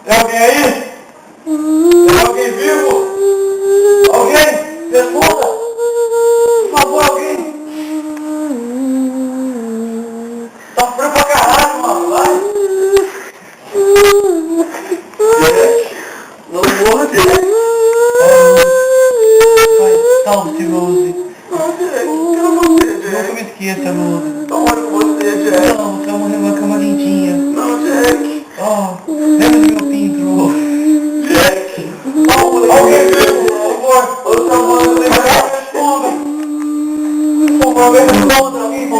Tem alguém aí? Tem alguém vivo? Alguém? Responda! Por favor, alguém! Tá frio pra caralho, mano, vai! Jack, não morra, Jack! Vai, salve-se, Rose! Não, Jack, quero você, Jack! Nunca me esqueça, Rose! Tô morrendo com você, Jack! Não, você vai morrer numa cama quentinha! Não, Jack! Oh, lembra do meu pinto, Rose! Jack! Alguém viu, por favor! Eu tô morrendo, responda! Por favor, responda! Alguém viu?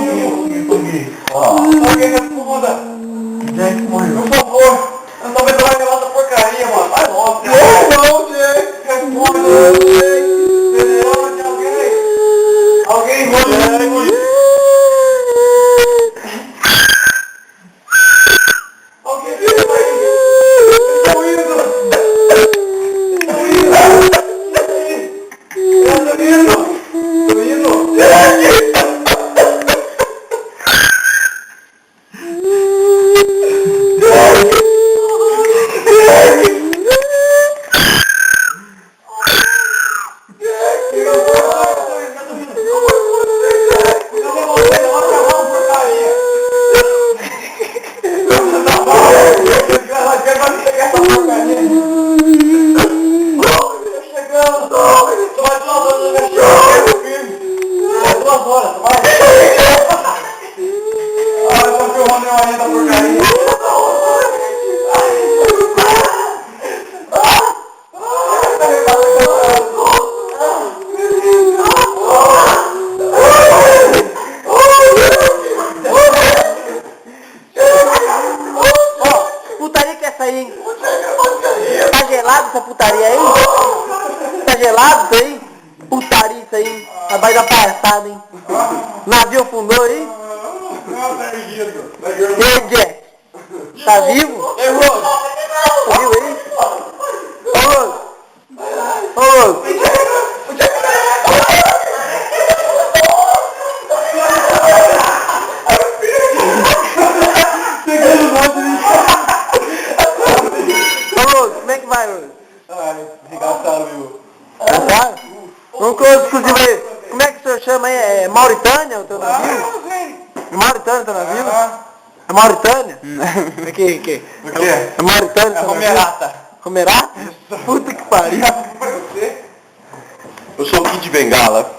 Alguém responda! Jack, morreu! Por favor! Eu não tô vendo mais aquela porcaria, mano! Vai logo! Não, Jack! Responda! Jack! Perdão de alguém! Alguém, Jack! Alguém viu aí? Estão indo! Estão indo! Jack! Putaria que é essa aí? Tá gelado essa putaria aí? Tá gelado isso aí? Putaria isso aí? Vai dar palhaçada, hein? Navio afundou aí? E aí, Jack? Tá vivo? Ei, Rose! Tá vivo aí? Ô, Rose! Ô, Rose! Como é que vai, Rose? Ai, arregaçaram, viu? Tá? Vamos com o exclusivo aí. Como é que o senhor chama aí? É Mauritânia o teu navio? É Mauritânia o teu navio? É Mauritânia? É que? O quê? É Mauritânia? É Romerata. Romerata? Puta que pariu. Eu sou o Kid Bengala.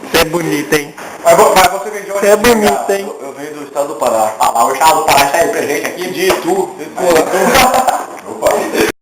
Você é bonito, hein? Mas você vem de onde? Você é bonito, hein? Eu venho do estado do Pará. O estado do Pará está aí presente aqui? De Itu.